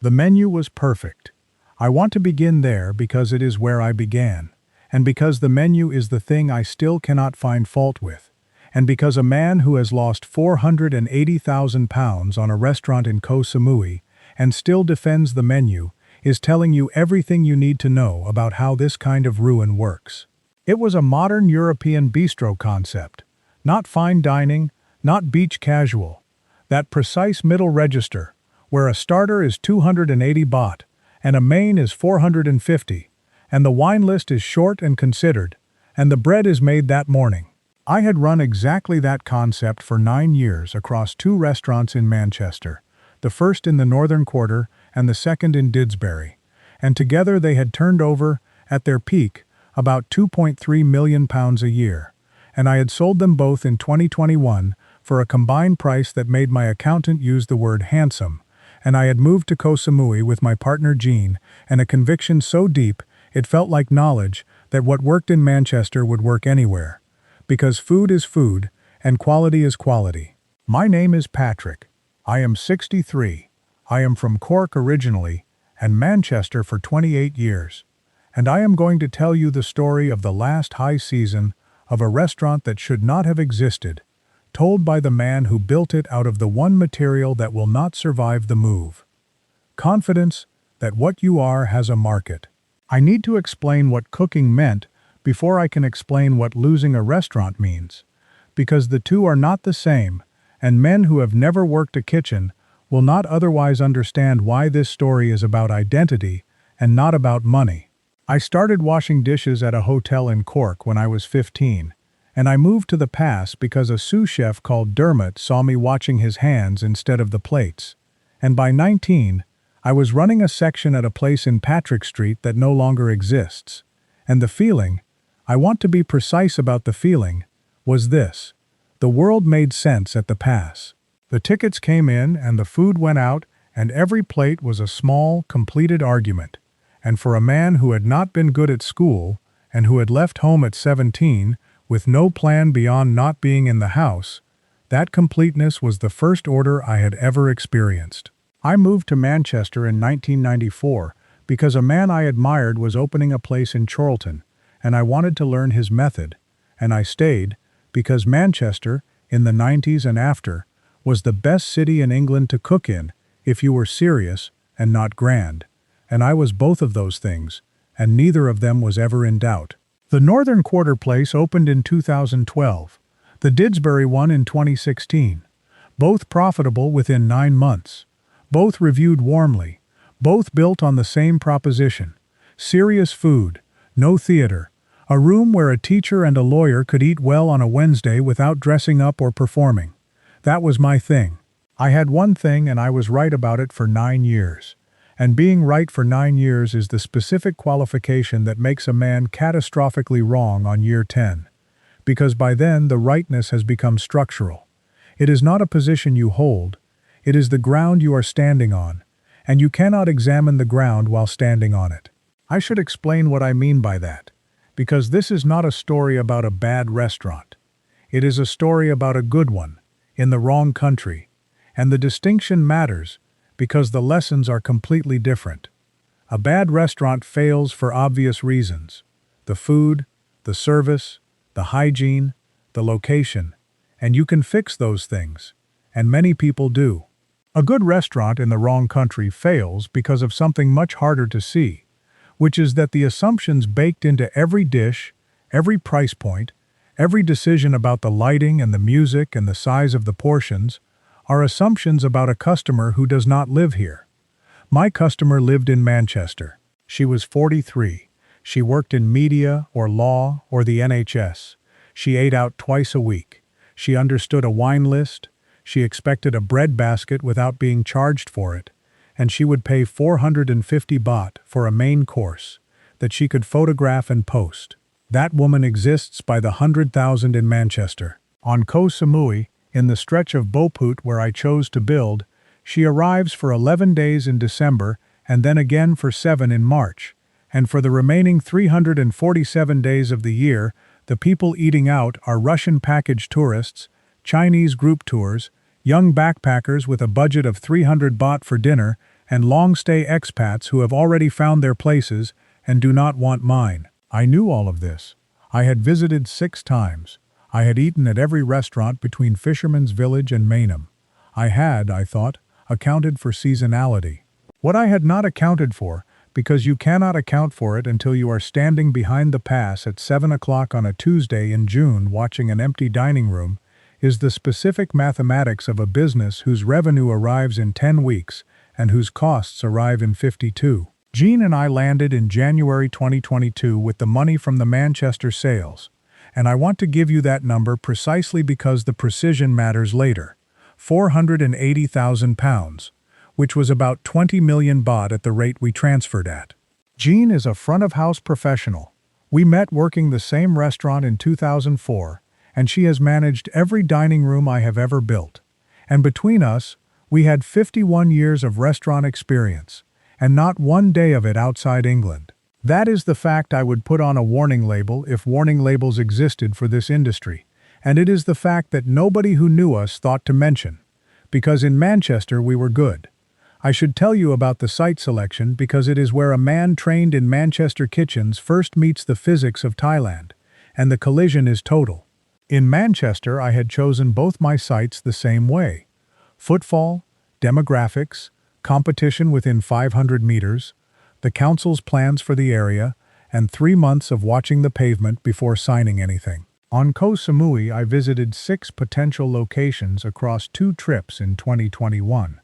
The menu was perfect. I want to begin there because it is where I began, and because the menu is the thing I still cannot find fault with, and because a man who has lost 480,000 pounds on a restaurant in Koh Samui and still defends the menu is telling you everything you need to know about how this kind of ruin works. It was a modern European bistro concept, not fine dining, not beach casual, that precise middle register, where a starter is 280 baht, and a main is 450, and the wine list is short and considered, and the bread is made that morning. I had run exactly that concept for 9 years across 2 restaurants in Manchester, the first in the Northern Quarter and the second in Didsbury, and together they had turned over, at their peak, about £2.3 million a year, and I had sold them both in 2021 for a combined price that made my accountant use the word handsome, and I had moved to Koh Samui with my partner Jean and a conviction so deep it felt like knowledge that what worked in Manchester would work anywhere, because food is food and quality is quality. My name is Patrick. I am 63. I am from Cork originally and Manchester for 28 years, and I am going to tell you the story of the last high season of a restaurant that should not have existed, told by the man who built it out of the one material that will not survive the move. Confidence that what you are has a market. I need to explain what cooking meant before I can explain what losing a restaurant means, because the two are not the same, and men who have never worked a kitchen will not otherwise understand why this story is about identity and not about money. I started washing dishes at a hotel in Cork when I was 15, and I moved to the Pass because a sous chef called Dermot saw me watching his hands instead of the plates, and by 19, I was running a section at a place in Patrick Street that no longer exists, and the feeling, I want to be precise about the feeling, was this: the world made sense at the Pass. The tickets came in and the food went out, and every plate was a small, completed argument. And for a man who had not been good at school, and who had left home at 17, with no plan beyond not being in the house, that completeness was the first order I had ever experienced. I moved to Manchester in 1994 because a man I admired was opening a place in Chorlton, and I wanted to learn his method, and I stayed because Manchester, in the 90s and after, was the best city in England to cook in if you were serious and not grand. And I was both of those things, and neither of them was ever in doubt. The Northern Quarter place opened in 2012, the Didsbury one in 2016, both profitable within 9 months, both reviewed warmly, both built on the same proposition: serious food, no theater, a room where a teacher and a lawyer could eat well on a Wednesday without dressing up or performing. That was my thing. I had one thing and I was right about it for 9 years. And being right for 9 years is the specific qualification that makes a man catastrophically wrong on year 10. Because by then the rightness has become structural. It is not a position you hold, it is the ground you are standing on, and you cannot examine the ground while standing on it. I should explain what I mean by that, because this is not a story about a bad restaurant. It is a story about a good one, in the wrong country, and the distinction matters because the lessons are completely different. A bad restaurant fails for obvious reasons: the food, the service, the hygiene, the location, and you can fix those things, and many people do. A good restaurant in the wrong country fails because of something much harder to see, which is that the assumptions baked into every dish, every price point, every decision about the lighting and the music and the size of the portions are assumptions about a customer who does not live here. My customer lived in Manchester. She was 43. She worked in media or law or the NHS. She ate out twice a week. She understood a wine list. She expected a bread basket without being charged for it. And she would pay 450 baht for a main course that she could photograph and post. That woman exists by the 100,000 in Manchester. On Koh Samui, in the stretch of Bophut where I chose to build, she arrives for 11 days in December and then again for 7 in March, and for the remaining 347 days of the year, the people eating out are Russian package tourists, Chinese group tours, young backpackers with a budget of 300 baht for dinner, and long-stay expats who have already found their places and do not want mine. I knew all of this. I had visited 6 times. I had eaten at every restaurant between Fisherman's Village and Mainham. I had, I thought, accounted for seasonality. What I had not accounted for, because you cannot account for it until you are standing behind the pass at 7 o'clock on a Tuesday in June watching an empty dining room, is the specific mathematics of a business whose revenue arrives in 10 weeks and whose costs arrive in 52. Jean and I landed in January 2022 with the money from the Manchester sales, and I want to give you that number precisely because the precision matters later. £480,000, which was about 20 million baht at the rate we transferred at. Jean is a front-of-house professional. We met working the same restaurant in 2004, and she has managed every dining room I have ever built. And between us, we had 51 years of restaurant experience, and not one day of it outside England. That is the fact I would put on a warning label if warning labels existed for this industry, and it is the fact that nobody who knew us thought to mention, because in Manchester we were good. I should tell you about the site selection because it is where a man trained in Manchester kitchens first meets the physics of Thailand, and the collision is total. In Manchester I had chosen both my sites the same way. Footfall, demographics, competition within 500 meters, the council's plans for the area, and 3 months of watching the pavement before signing anything. On Koh Samui, I visited 6 potential locations across 2 trips in 2021,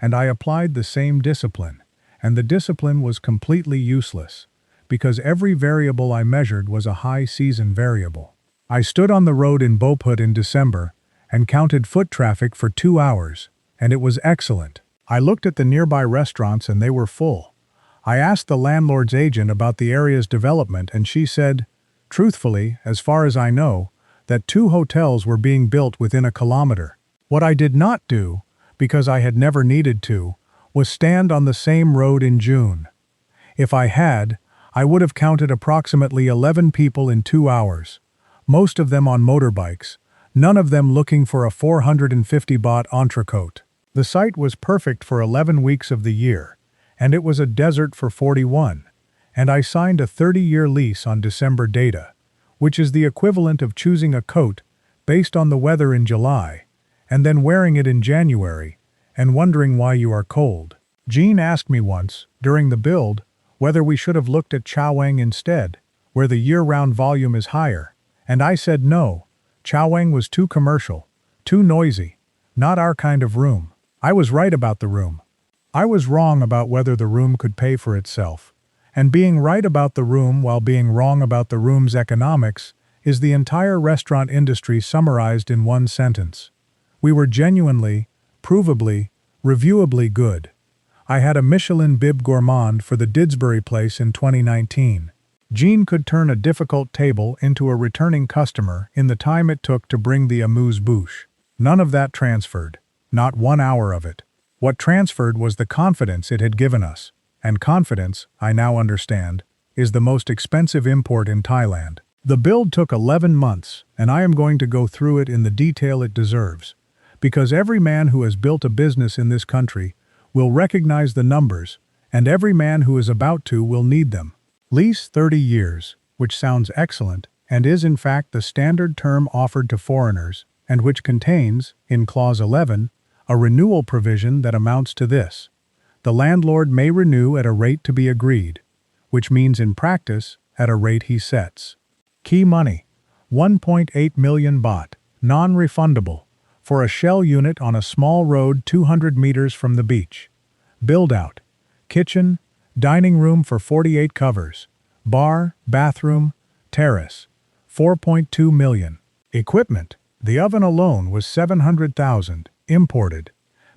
and I applied the same discipline, and the discipline was completely useless, because every variable I measured was a high season variable. I stood on the road in Bophut in December and counted foot traffic for 2 hours, and it was excellent. I looked at the nearby restaurants and they were full. I asked the landlord's agent about the area's development and she said, truthfully, as far as I know, that 2 hotels were being built within a kilometer. What I did not do, because I had never needed to, was stand on the same road in June. If I had, I would have counted approximately 11 people in 2 hours, most of them on motorbikes, none of them looking for a 450 baht entrecote. The site was perfect for 11 weeks of the year, and it was a desert for 41, and I signed a 30-year lease on December data, which is the equivalent of choosing a coat based on the weather in July, and then wearing it in January, and wondering why you are cold. Jean asked me once, during the build, whether we should have looked at Chaweng instead, where the year-round volume is higher, and I said no. Chaweng was too commercial, too noisy, not our kind of room. I was right about the room. I was wrong about whether the room could pay for itself. And being right about the room while being wrong about the room's economics is the entire restaurant industry summarized in one sentence. We were genuinely, provably, reviewably good. I had a Michelin Bib Gourmand for the Didsbury place in 2019. Jean could turn a difficult table into a returning customer in the time it took to bring the amuse-bouche. None of that transferred. Not 1 hour of it. What transferred was the confidence it had given us. And confidence, I now understand, is the most expensive import in Thailand. The build took 11 months, and I am going to go through it in the detail it deserves. Because every man who has built a business in this country will recognize the numbers, and every man who is about to will need them. Lease 30 years, which sounds excellent, and is in fact the standard term offered to foreigners, and which contains, in Clause 11, a renewal provision that amounts to this. The landlord may renew at a rate to be agreed, which means in practice, at a rate he sets. Key money, 1.8 million baht, non-refundable, for a shell unit on a small road 200 meters from the beach. Build-out, kitchen, dining room for 48 covers, bar, bathroom, terrace, 4.2 million. Equipment, the oven alone was 700,000, imported,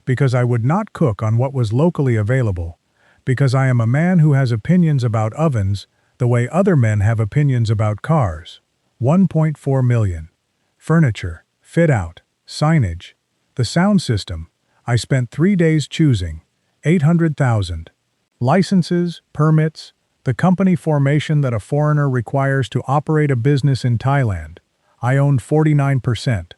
because I would not cook on what was locally available, because I am a man who has opinions about ovens the way other men have opinions about cars. 1.4 million. Furniture, fit-out, signage, the sound system, I spent 3 days choosing, 800,000. Licenses, permits, the company formation that a foreigner requires to operate a business in Thailand, I owned 49%.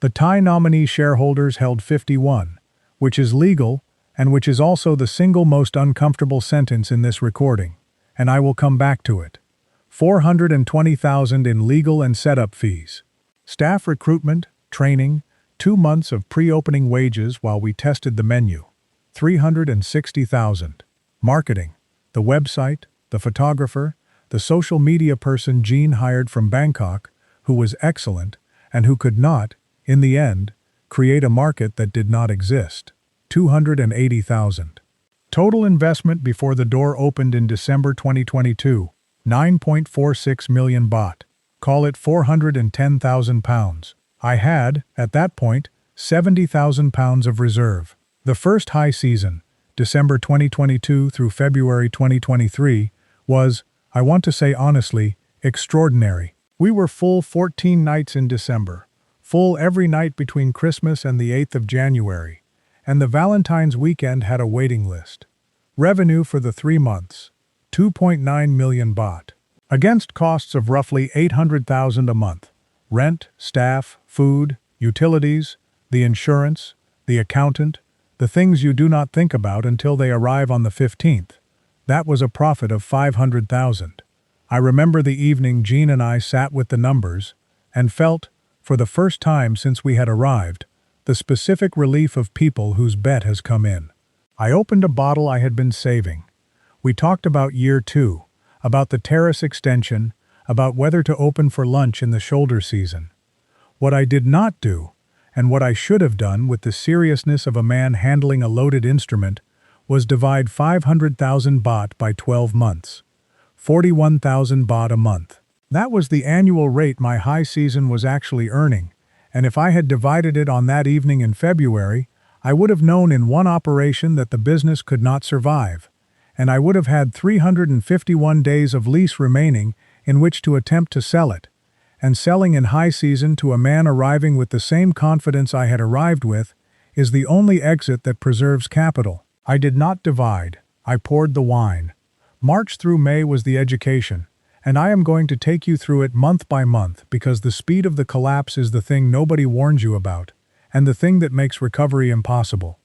The Thai nominee shareholders held 51%, which is legal and which is also the single most uncomfortable sentence in this recording, and I will come back to it. 420,000 in legal and setup fees. Staff recruitment, training, 2 months of pre-opening wages while we tested the menu. 360,000. Marketing, the website, the photographer, the social media person Jean hired from Bangkok, who was excellent, and who could not, in the end, create a market that did not exist. 280,000. Total investment before the door opened in December 2022, 9.46 million baht. Call it 410,000 pounds. I had, at that point, 70,000 pounds of reserve. The first high season, December 2022 through February 2023, was, I want to say honestly, extraordinary. We were full 14 nights in December, full every night between Christmas and the 8th of January, and the Valentine's weekend had a waiting list. Revenue for the 3 months, 2.9 million baht. Against costs of roughly 800,000 a month. Rent, staff, food, utilities, the insurance, the accountant, the things you do not think about until they arrive on the 15th. That was a profit of 500,000. I remember the evening Jean and I sat with the numbers and felt, for the first time since we had arrived, the specific relief of people whose bet has come in. I opened a bottle I had been saving. We talked about year 2, about the terrace extension, about whether to open for lunch in the shoulder season. What I did not do, and what I should have done with the seriousness of a man handling a loaded instrument, was divide 500,000 baht by 12 months. 41,000 baht a month. That was the annual rate my high season was actually earning, and if I had divided it on that evening in February, I would have known in one operation that the business could not survive, and I would have had 351 days of lease remaining in which to attempt to sell it, and selling in high season to a man arriving with the same confidence I had arrived with is the only exit that preserves capital. I did not divide, I poured the wine. March through May was the education, and I am going to take you through it month by month because the speed of the collapse is the thing nobody warns you about, and the thing that makes recovery impossible.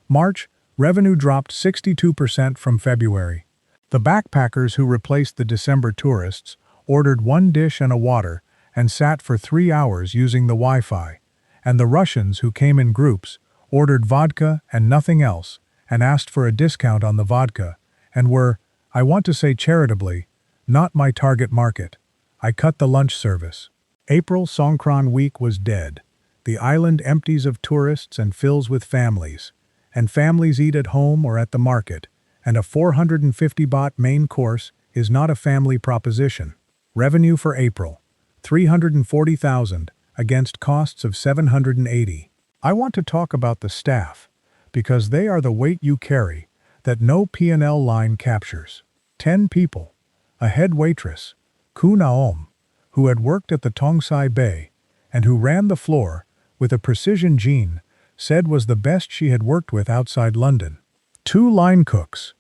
March, revenue dropped 62% from February. The backpackers who replaced the December tourists ordered 1 dish and a water and sat for 3 hours using the Wi-Fi, and the Russians who came in groups ordered vodka and nothing else and asked for a discount on the vodka, and were, I want to say charitably, not my target market. I cut the lunch service. April Songkran week was dead. The island empties of tourists and fills with families, and families eat at home or at the market, and a 450 baht main course is not a family proposition. Revenue for April, 340,000 against costs of 780. I want to talk about the staff, because they are the weight you carry that no P&L line captures. 10 people, a head waitress, Ku Naom, who had worked at the Tongsai Bay, and who ran the floor with a precision Jean said was the best she had worked with outside London. 2 line cooks,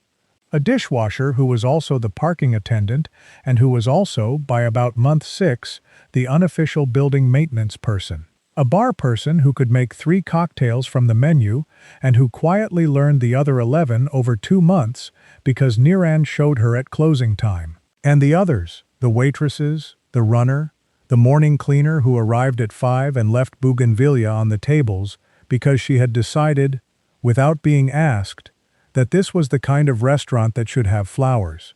a dishwasher who was also the parking attendant and who was also, by about month 6, the unofficial building maintenance person. A bar person who could make 3 cocktails from the menu and who quietly learned the other 11 over 2 months because Niran showed her at closing time. And the others, the waitresses, the runner, the morning cleaner who arrived at 5 and left bougainvillea on the tables because she had decided, without being asked, that this was the kind of restaurant that should have flowers.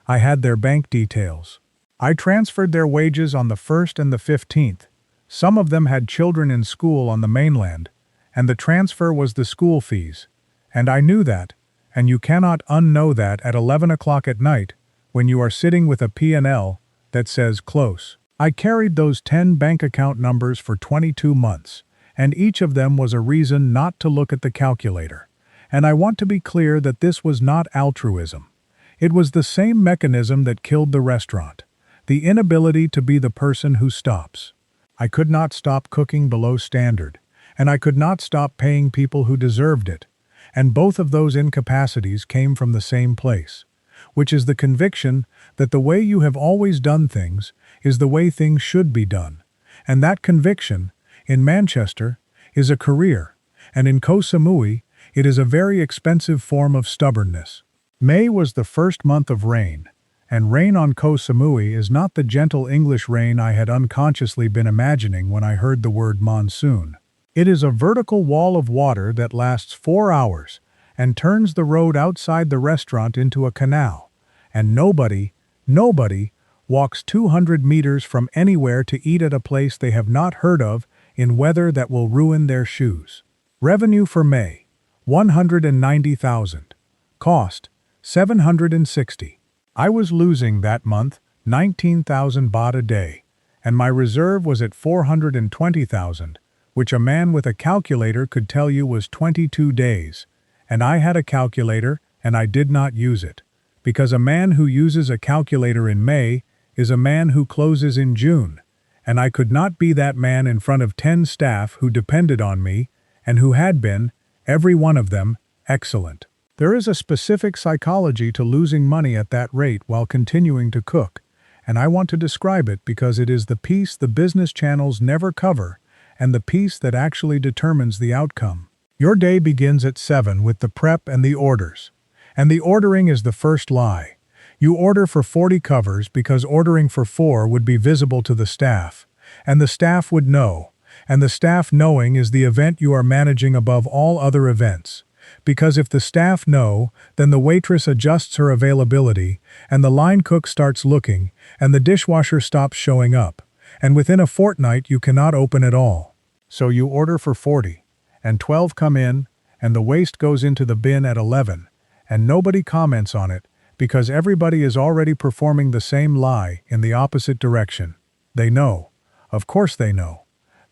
I had their bank details. I transferred their wages on the 1st and the 15th. Some of them had children in school on the mainland, and the transfer was the school fees. And I knew that, and you cannot unknow that at 11 o'clock at night, when you are sitting with a P&L that says close. I carried those 10 bank account numbers for 22 months, and each of them was a reason not to look at the calculator. And I want to be clear that this was not altruism. It was the same mechanism that killed the restaurant, the inability to be the person who stops. I could not stop cooking below standard, and I could not stop paying people who deserved it, and both of those incapacities came from the same place, which is the conviction that the way you have always done things is the way things should be done, and that conviction, in Manchester, is a career, and in Koh Samui, It is a very expensive form of stubbornness. May was the first month of rain, and rain on Koh Samui is not the gentle English rain I had unconsciously been imagining when I heard the word monsoon. It is a vertical wall of water that lasts 4 hours and turns the road outside the restaurant into a canal, and nobody walks 200 meters from anywhere to eat at a place they have not heard of in weather that will ruin their shoes. Revenue for May, 190,000. Cost, 760. I was losing that month 19,000 baht a day, and my reserve was at 420,000, which a man with a calculator could tell you was 22 days. And I had a calculator, and I did not use it, because a man who uses a calculator in May is a man who closes in June, and I could not be that man in front of 10 staff who depended on me, and who had been, every one of them, excellent. There is a specific psychology to losing money at that rate while continuing to cook, and I want to describe it because it is the piece the business channels never cover, and the piece that actually determines the outcome. Your day begins at 7 with the prep and the orders. And the ordering is the first lie. You order for 40 covers because ordering for 4 would be visible to the staff, and the staff would know, and the staff knowing is the event you are managing above all other events. Because if the staff know, then the waitress adjusts her availability, and the line cook starts looking, and the dishwasher stops showing up, and within a fortnight you cannot open at all. So you order for 40. And 12 come in, and the waste goes into the bin at 11, and nobody comments on it, because everybody is already performing the same lie in the opposite direction. They know. Of course they know.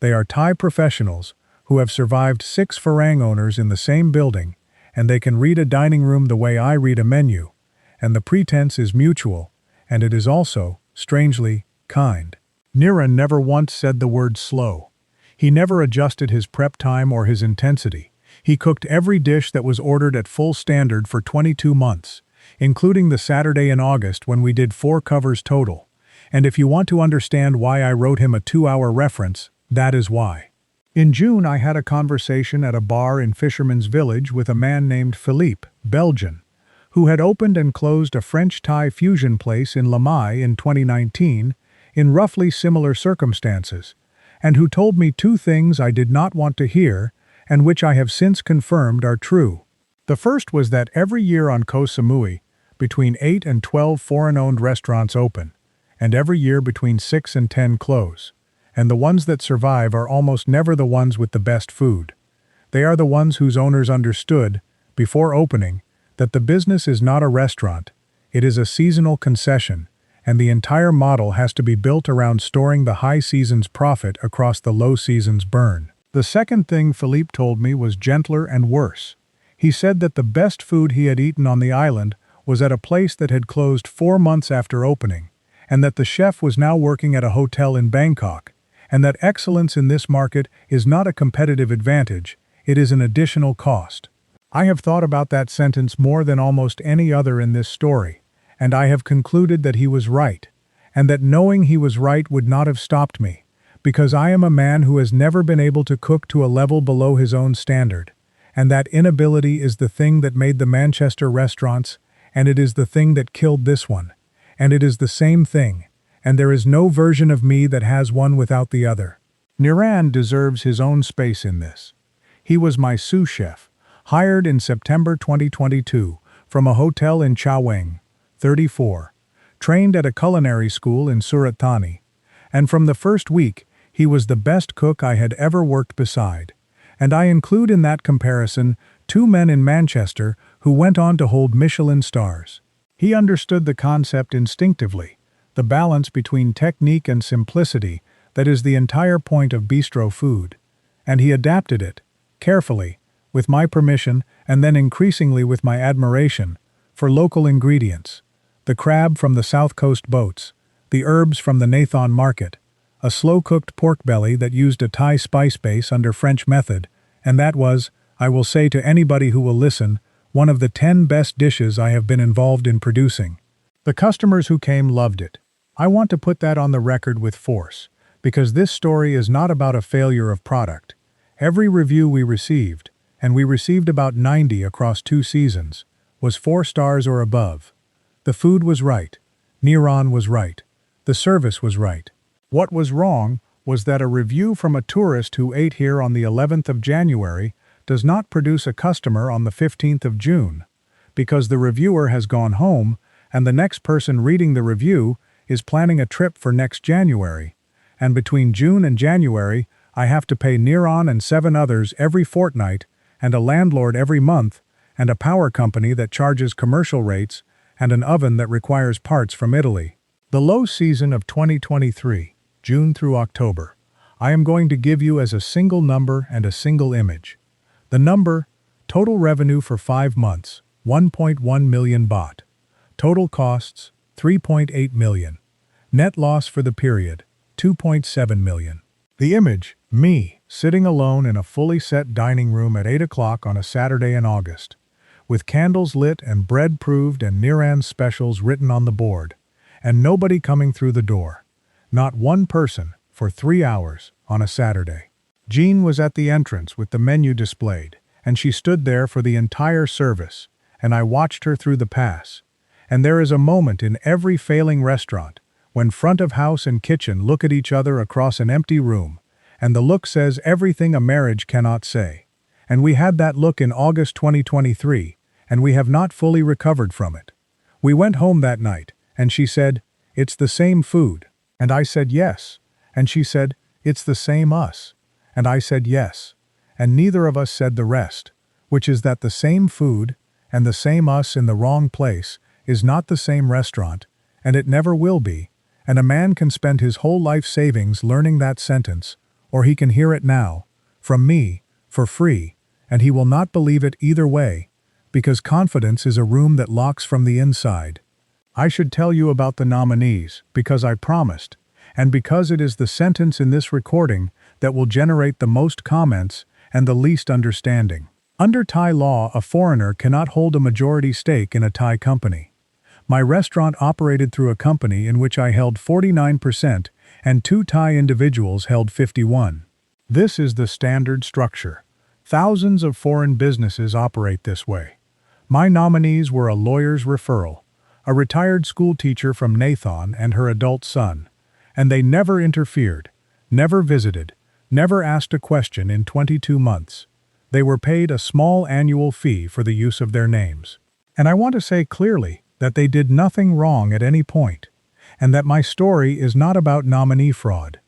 They are Thai professionals who have survived 6 Farang owners in the same building, and they can read a dining room the way I read a menu, and the pretense is mutual, and it is also, strangely, kind. Niran never once said the word slow. He never adjusted his prep time or his intensity. He cooked every dish that was ordered at full standard for 22 months, including the Saturday in August when we did 4 covers total. And if you want to understand why I wrote him a 2-hour reference, that is why. In June I had a conversation at a bar in Fisherman's Village with a man named Philippe, Belgian, who had opened and closed a French-Thai fusion place in Lamai in 2019 in roughly similar circumstances, and who told me 2 things I did not want to hear, and which I have since confirmed are true. The first was that every year on Koh Samui, between 8 and 12 foreign-owned restaurants open, and every year between 6 and 10 close, and the ones that survive are almost never the ones with the best food. They are the ones whose owners understood, before opening, that the business is not a restaurant, it is a seasonal concession, and the entire model has to be built around storing the high season's profit across the low season's burn. The second thing Philippe told me was gentler and worse. He said that the best food he had eaten on the island was at a place that had closed 4 months after opening, and that the chef was now working at a hotel in Bangkok, and that excellence in this market is not a competitive advantage, it is an additional cost. I have thought about that sentence more than almost any other in this story, and I have concluded that he was right, and that knowing he was right would not have stopped me, because I am a man who has never been able to cook to a level below his own standard, and that inability is the thing that made the Manchester restaurants, and it is the thing that killed this one, and it is the same thing, and there is no version of me that has one without the other. Niran deserves his own space in this. He was my sous chef, hired in September 2022 from a hotel in Chaweng, 34, trained at a culinary school in Surat Thani, and from the first week, he was the best cook I had ever worked beside, and I include in that comparison 2 men in Manchester who went on to hold Michelin stars. He understood the concept instinctively, the balance between technique and simplicity that is the entire point of bistro food, and he adapted it, carefully, with my permission and then increasingly with my admiration, for local ingredients. The crab from the South Coast boats, the herbs from the Nathon market, a slow-cooked pork belly that used a Thai spice base under French method, and that was, I will say to anybody who will listen, one of the 10 best dishes I have been involved in producing. The customers who came loved it. I want to put that on the record with force, because this story is not about a failure of product. Every review we received, and we received about 90 across 2 seasons, was 4 stars or above. The food was right. Niran was right. The service was right. What was wrong was that a review from a tourist who ate here on the 11th of January does not produce a customer on the 15th of June, because the reviewer has gone home and the next person reading the review is planning a trip for next January, and between June and January I have to pay Niran and 7 others every fortnight, and a landlord every month, and a power company that charges commercial rates, and an oven that requires parts from Italy. The low season of 2023, June through October, I am going to give you as a single number and a single image. The number, total revenue for 5 months, 1.1 million baht. Total costs, 3.8 million. Net loss for the period, 2.7 million. The image, me, sitting alone in a fully set dining room at 8 o'clock on a Saturday in August, with candles lit and bread proved and Niran's specials written on the board, and nobody coming through the door. Not one person, for 3 hours, on a Saturday. Jean was at the entrance with the menu displayed, and she stood there for the entire service, and I watched her through the pass. And there is a moment in every failing restaurant when front of house and kitchen look at each other across an empty room, and the look says everything a marriage cannot say. And we had that look in August 2023, and we have not fully recovered from it. We went home that night, and she said, "It's the same food." And I said yes. And she said, "It's the same us." And I said yes. And neither of us said the rest, which is that the same food and the same us in the wrong place is not the same restaurant, and it never will be, and a man can spend his whole life savings learning that sentence, or he can hear it now, from me, for free, and he will not believe it either way, because confidence is a room that locks from the inside. I should tell you about the nominees, because I promised, and because it is the sentence in this recording that will generate the most comments and the least understanding. Under Thai law, a foreigner cannot hold a majority stake in a Thai company. My restaurant operated through a company in which I held 49% and 2 Thai individuals held 51%. This is the standard structure. Thousands of foreign businesses operate this way. My nominees were a lawyer's referral, a retired school teacher from Nathon and her adult son, and they never interfered, never visited, never asked a question in 22 months. They were paid a small annual fee for the use of their names. And I want to say clearly that they did nothing wrong at any point, and that my story is not about nominee fraud.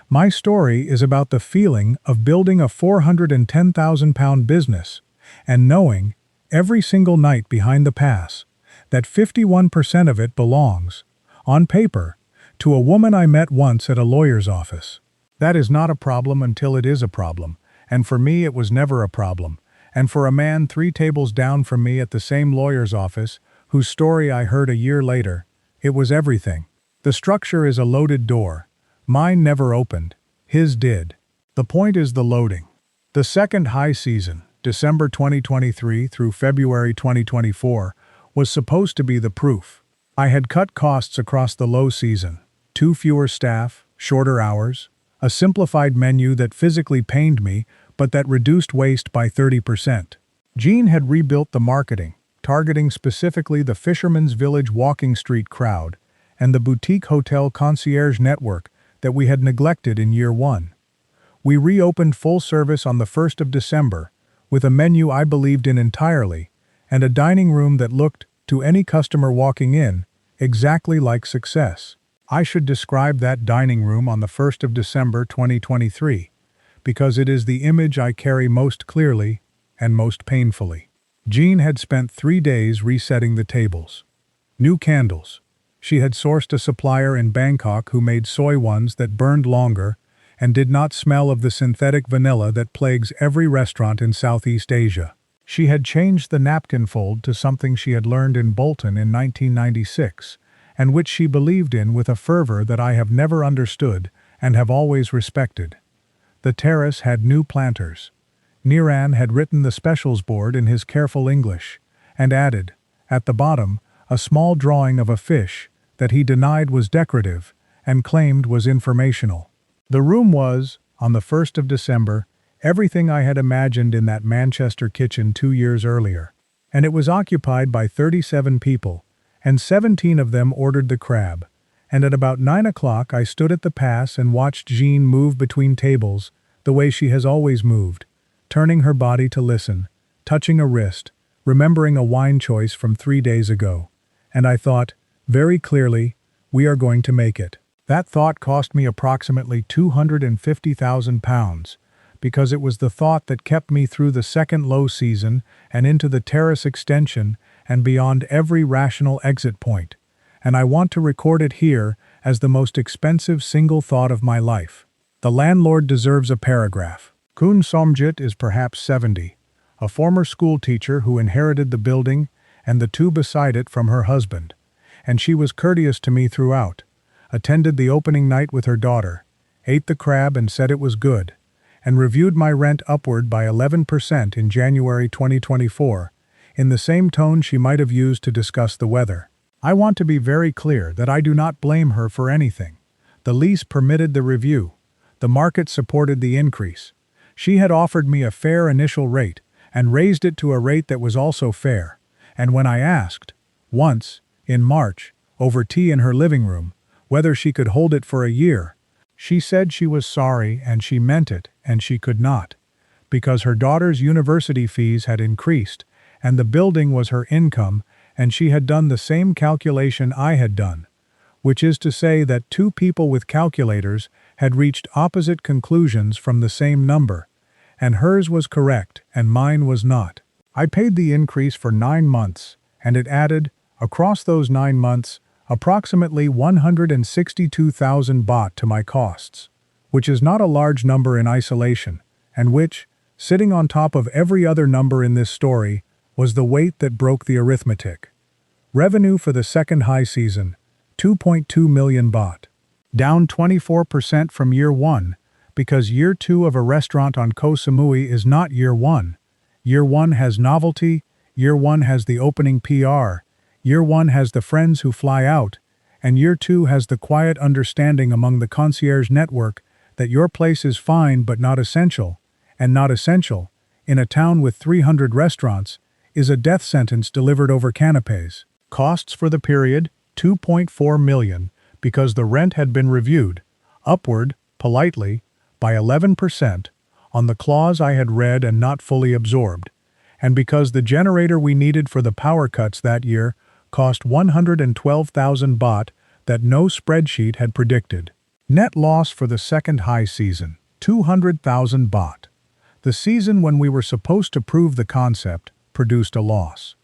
My story is about the feeling of building a 410,000 pound business and knowing, every single night behind the pass, that 51% of it belongs, on paper, to a woman I met once at a lawyer's office. That is not a problem until it is a problem, and for me it was never a problem, and for a man 3 tables down from me at the same lawyer's office, whose story I heard a year later, it was everything. The structure is a loaded door. Mine never opened. His did. The point is the loading. The second high season, December 2023 through February 2024, was supposed to be the proof. I had cut costs across the low season, 2 fewer staff, shorter hours, a simplified menu that physically pained me but that reduced waste by 30%. Jean had rebuilt the marketing, targeting specifically the Fisherman's Village walking street crowd and the boutique hotel concierge network that we had neglected in year 1. We reopened full service on the 1st of December with a menu I believed in entirely and a dining room that looked, to any customer walking in, exactly like success. I should describe that dining room on the 1st of December 2023 because it is the image I carry most clearly and most painfully. Jean had spent 3 days resetting the tables. New candles. She had sourced a supplier in Bangkok who made soy ones that burned longer and did not smell of the synthetic vanilla that plagues every restaurant in Southeast Asia. She had changed the napkin fold to something she had learned in Bolton in 1996, and which she believed in with a fervor that I have never understood and have always respected. The terrace had new planters. Niran had written the specials board in his careful English, and added, at the bottom, a small drawing of a fish that he denied was decorative and claimed was informational. The room was, on the 1st of December, everything I had imagined in that Manchester kitchen 2 years earlier. And it was occupied by 37 people, and 17 of them ordered the crab. And at about 9 o'clock I stood at the pass and watched Jean move between tables, the way she has always moved, turning her body to listen, touching a wrist, remembering a wine choice from 3 days ago. And I thought, very clearly, we are going to make it. That thought cost me approximately £250,000, because it was the thought that kept me through the second low season and into the terrace extension and beyond every rational exit point. And I want to record it here as the most expensive single thought of my life. The landlord deserves a paragraph. Kun Somjit is perhaps 70, a former school teacher who inherited the building and the two beside it from her husband, and she was courteous to me throughout, attended the opening night with her daughter, ate the crab and said it was good, and reviewed my rent upward by 11% in January 2024, in the same tone she might have used to discuss the weather. I want to be very clear that I do not blame her for anything. The lease permitted the review. The market supported the increase. She had offered me a fair initial rate and raised it to a rate that was also fair. And when I asked, once, in March, over tea in her living room, whether she could hold it for a year, she said she was sorry and she meant it and she could not, because her daughter's university fees had increased and the building was her income, and she had done the same calculation I had done, which is to say that two people with calculators had reached opposite conclusions from the same number, and hers was correct and mine was not. I paid the increase for 9 months, and it added, across those 9 months, approximately 162,000 baht to my costs, which is not a large number in isolation, and which, sitting on top of every other number in this story, was the weight that broke the arithmetic. Revenue for the second high season, 2.2 million baht. Down 24% from year 1, because year 2 of a restaurant on Koh Samui is not year 1. Year 1 has novelty, year 1 has the opening PR, year 1 has the friends who fly out, and year 2 has the quiet understanding among the concierge network that your place is fine but not essential, and not essential, in a town with 300 restaurants, is a death sentence delivered over canapes. Costs for the period, 2.4 million, because the rent had been reviewed, upward, politely, by 11%, on the clause I had read and not fully absorbed, and because the generator we needed for the power cuts that year cost 112,000 baht that no spreadsheet had predicted. Net loss for the second high season, 200,000 baht. The season when we were supposed to prove the concept produced a loss.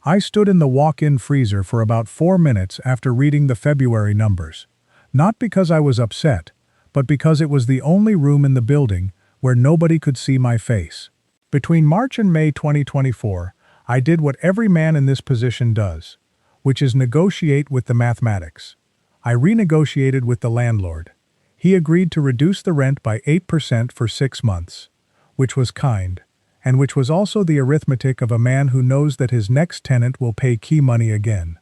I stood in the walk-in freezer for about 4 minutes after reading the February numbers, not because I was upset, but because it was the only room in the building where nobody could see my face. Between March and May 2024, I did what every man in this position does, which is negotiate with the mathematics. I renegotiated with the landlord. He agreed to reduce the rent by 8% for 6 months, which was kind, and which was also the arithmetic of a man who knows that his next tenant will pay key money again.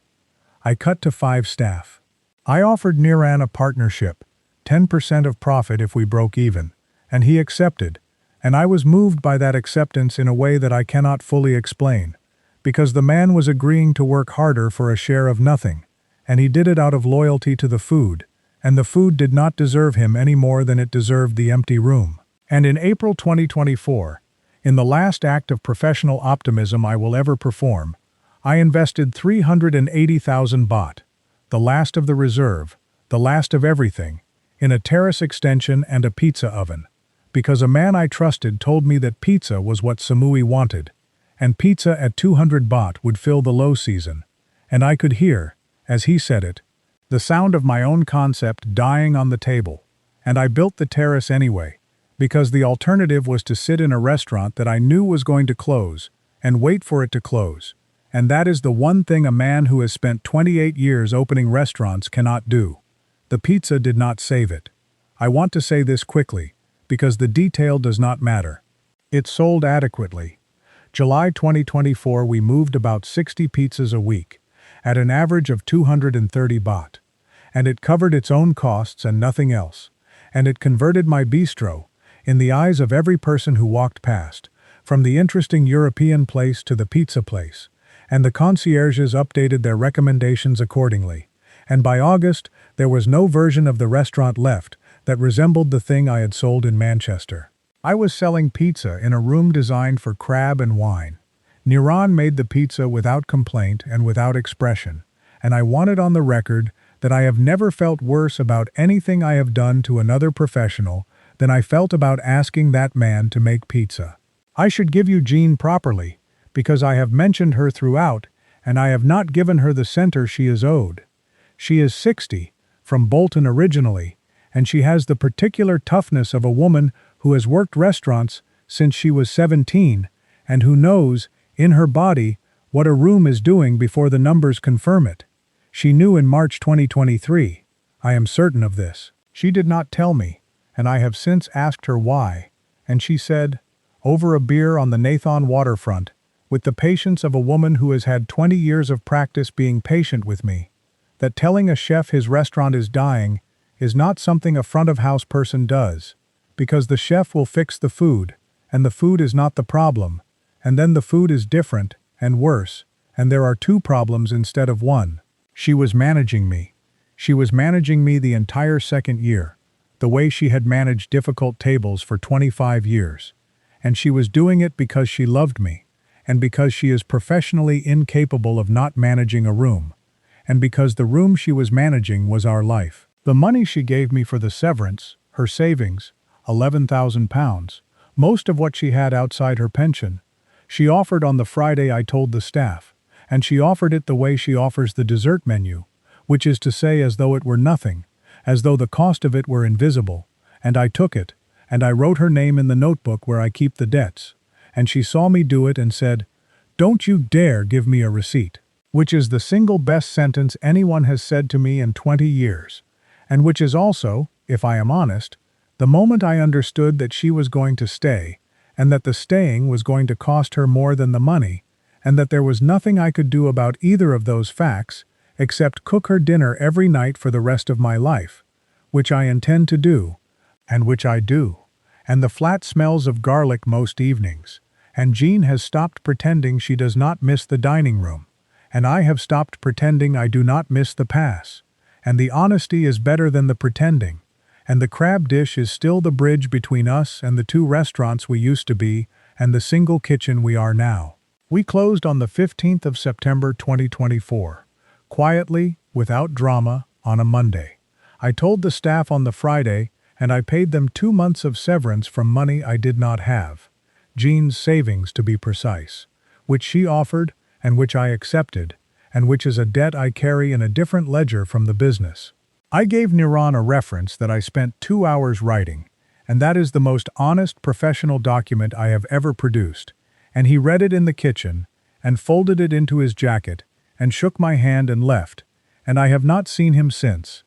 I cut to 5 staff. I offered Niran a partnership, 10% of profit if we broke even, and he accepted, and I was moved by that acceptance in a way that I cannot fully explain, because the man was agreeing to work harder for a share of nothing, and he did it out of loyalty to the food, and the food did not deserve him any more than it deserved the empty room. And in April 2024, in the last act of professional optimism I will ever perform, I invested 380,000 baht, the last of the reserve, the last of everything, in a terrace extension and a pizza oven, because a man I trusted told me that pizza was what Samui wanted, and pizza at 200 baht would fill the low season, and I could hear, as he said it, the sound of my own concept dying on the table, and I built the terrace anyway, because the alternative was to sit in a restaurant that I knew was going to close, and wait for it to close, and that is the one thing a man who has spent 28 years opening restaurants cannot do. The pizza did not save it. I want to say this quickly, because the detail does not matter. It sold adequately. July 2024 we moved about 60 pizzas a week, at an average of 230 baht, and it covered its own costs and nothing else, and it converted my bistro, in the eyes of every person who walked past, from the interesting European place to the pizza place, and the concierges updated their recommendations accordingly. And by August, there was no version of the restaurant left that resembled the thing I had sold in Manchester. I was selling pizza in a room designed for crab and wine. Niran made the pizza without complaint and without expression, and I wanted on the record that I have never felt worse about anything I have done to another professional than I felt about asking that man to make pizza. I should give you Jean properly, because I have mentioned her throughout, and I have not given her the center she is owed. She is 60, from Bolton originally, and she has the particular toughness of a woman who has worked restaurants since she was 17, and who knows, in her body, what a room is doing before the numbers confirm it. She knew in March 2023. I am certain of this. She did not tell me, and I have since asked her why, and she said, over a beer on the Nathon waterfront, with the patience of a woman who has had 20 years of practice being patient with me, that telling a chef his restaurant is dying is not something a front-of-house person does, because the chef will fix the food, and the food is not the problem, and then the food is different and worse, and there are two problems instead of one. She was managing me. She was managing me the entire second year, the way she had managed difficult tables for 25 years. And she was doing it because she loved me, and because she is professionally incapable of not managing a room, and because the room she was managing was our life. The money she gave me for the severance, her savings, £11,000, most of what she had outside her pension, she offered on the Friday I told the staff, and she offered it the way she offers the dessert menu, which is to say as though it were nothing, as though the cost of it were invisible, and I took it, and I wrote her name in the notebook where I keep the debts, and she saw me do it and said, "Don't you dare give me a receipt," which is the single best sentence anyone has said to me in 20 years, and which is also, if I am honest, the moment I understood that she was going to stay, and that the staying was going to cost her more than the money, and that there was nothing I could do about either of those facts except cook her dinner every night for the rest of my life, which I intend to do, and which I do, and the flat smells of garlic most evenings, and Jean has stopped pretending she does not miss the dining room, and I have stopped pretending I do not miss the pass, and the honesty is better than the pretending, and the crab dish is still the bridge between us and the two restaurants we used to be and the single kitchen we are now. We closed on the 15th of September 2024, quietly, without drama, on a Monday. I told the staff on the Friday, and I paid them 2 months of severance from money I did not have, Jean's savings to be precise, which she offered and which I accepted, and which is a debt I carry in a different ledger from the business. I gave Niran a reference that I spent 2 hours writing, and that is the most honest professional document I have ever produced, and he read it in the kitchen, and folded it into his jacket, and shook my hand and left, and I have not seen him since.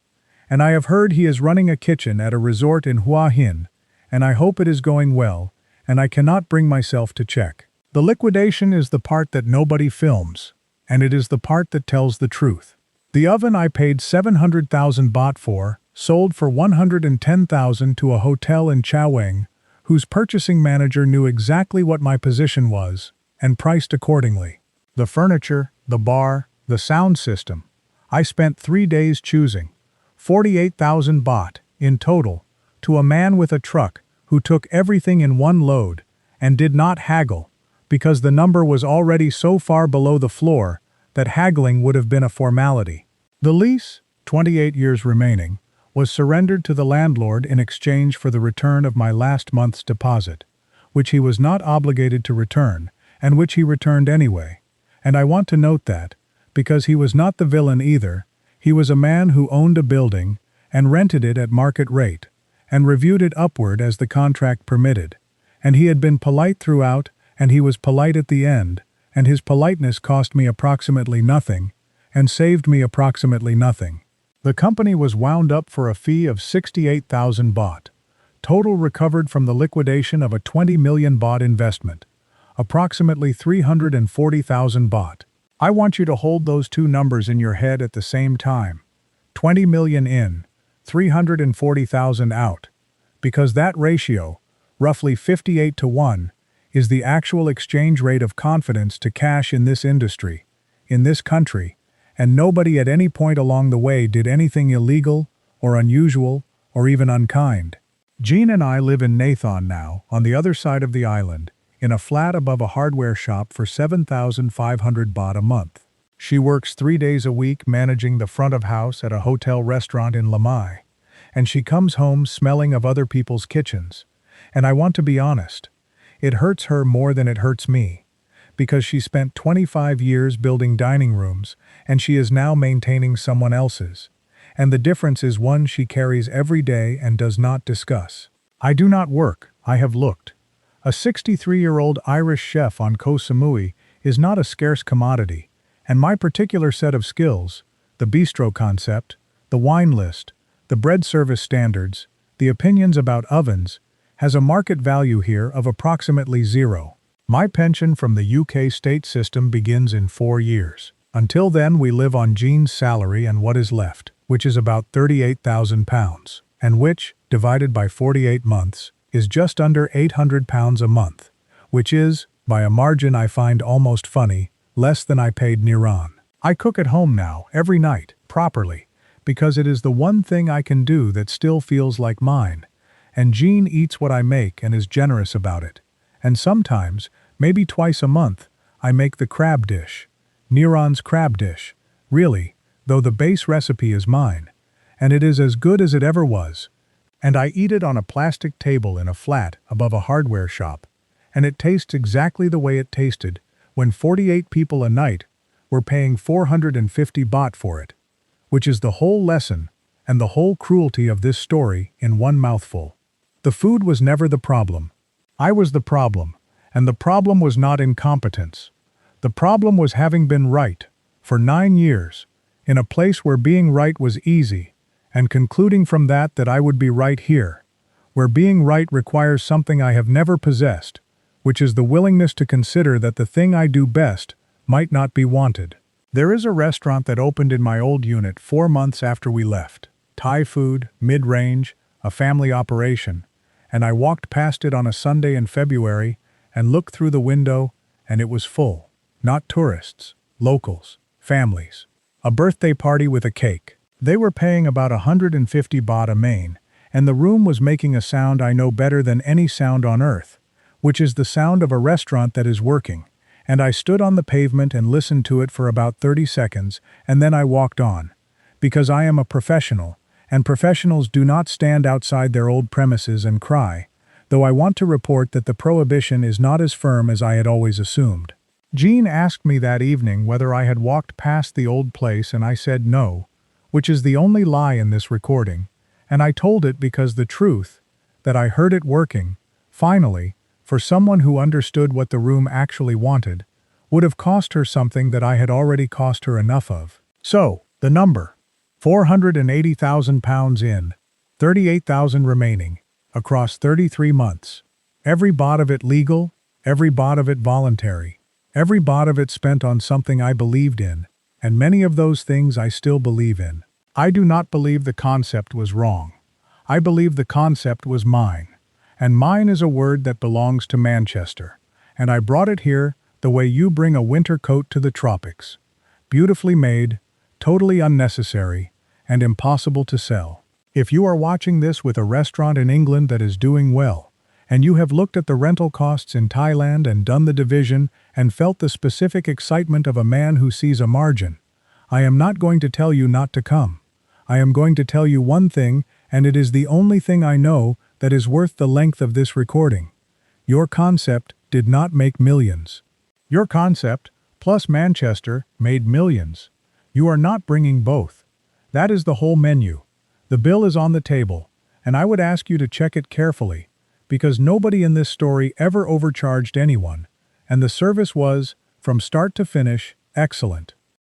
And I have heard he is running a kitchen at a resort in Hua Hin, and I hope it is going well, and I cannot bring myself to check. The liquidation is the part that nobody films, and it is the part that tells the truth. The oven I paid 700,000 baht for, sold for 110,000 to a hotel in Chaweng, whose purchasing manager knew exactly what my position was, and priced accordingly. The furniture, the bar, the sound system. I spent 3 days choosing. 48,000 baht, in total, to a man with a truck who took everything in one load, and did not haggle, because the number was already so far below the floor that haggling would have been a formality. The lease, 28 years remaining, was surrendered to the landlord in exchange for the return of my last month's deposit, which he was not obligated to return, and which he returned anyway. And I want to note that, because he was not the villain either, he was a man who owned a building and rented it at market rate, and reviewed it upward as the contract permitted, and he had been polite throughout, and he was polite at the end, and his politeness cost me approximately nothing, and saved me approximately nothing. The company was wound up for a fee of 68,000 baht, total recovered from the liquidation of a 20 million baht investment, approximately 340,000 baht. I want you to hold those two numbers in your head at the same time. 20 million in, 340,000 out, because that ratio, roughly 58 to 1, is the actual exchange rate of confidence to cash in this industry, in this country, and nobody at any point along the way did anything illegal, or unusual, or even unkind. Jean and I live in Nathon now, on the other side of the island, in a flat above a hardware shop for 7,500 baht a month. She works 3 days a week managing the front of house at a hotel restaurant in Lamai, and she comes home smelling of other people's kitchens. And I want to be honest, it hurts her more than it hurts me, because she spent 25 years building dining rooms, and she is now maintaining someone else's. And the difference is one she carries every day and does not discuss. I do not work, I have looked. A 63-year-old Irish chef on Koh Samui is not a scarce commodity, and my particular set of skills, the bistro concept, the wine list, the bread service standards, the opinions about ovens, has a market value here of approximately 0. My pension from the UK state system begins in 4 years. Until then we live on Jean's salary and what is left, which is about £38,000, and which, divided by 48 months, is just under £800 a month, which is, by a margin I find almost funny, less than I paid Niran. I cook at home now, every night, properly, because it is the one thing I can do that still feels like mine, and Jean eats what I make and is generous about it. And sometimes, maybe twice a month, I make the crab dish, Niran's crab dish, really, though the base recipe is mine, and it is as good as it ever was. And I eat it on a plastic table in a flat above a hardware shop, and it tastes exactly the way it tasted when 48 people a night were paying 450 baht for it, which is the whole lesson and the whole cruelty of this story in one mouthful. The food was never the problem. I was the problem, and the problem was not incompetence. The problem was having been right, for 9 years, in a place where being right was easy, and concluding from that I would be right here, where being right requires something I have never possessed, which is the willingness to consider that the thing I do best might not be wanted. There is a restaurant that opened in my old unit 4 months after we left. Thai food, mid-range, a family operation, and I walked past it on a Sunday in February and looked through the window, and it was full. Not tourists, locals, families. A birthday party with a cake. They were paying about 150 baht a main, and the room was making a sound I know better than any sound on earth, which is the sound of a restaurant that is working, and I stood on the pavement and listened to it for about 30 seconds, and then I walked on, because I am a professional, and professionals do not stand outside their old premises and cry, though I want to report that the prohibition is not as firm as I had always assumed. Jean asked me that evening whether I had walked past the old place, and I said no, which is the only lie in this recording, and I told it because the truth, that I heard it working, finally, for someone who understood what the room actually wanted, would have cost her something that I had already cost her enough of. So, the number. £480,000 in, 38,000 remaining, across 33 months. Every baht of it legal, every baht of it voluntary, every baht of it spent on something I believed in, and many of those things I still believe in. I do not believe the concept was wrong. I believe the concept was mine, and mine is a word that belongs to Manchester, and I brought it here the way you bring a winter coat to the tropics. Beautifully made, totally unnecessary, and impossible to sell. If you are watching this with a restaurant in England that is doing well, and you have looked at the rental costs in Thailand and done the division and felt the specific excitement of a man who sees a margin, I am not going to tell you not to come. I am going to tell you one thing, and it is the only thing I know that is worth the length of this recording. Your concept did not make millions. Your concept, plus Manchester, made millions. You are not bringing both. That is the whole menu. The bill is on the table, and I would ask you to check it carefully, because nobody in this story ever overcharged anyone, and the service was, from start to finish, excellent.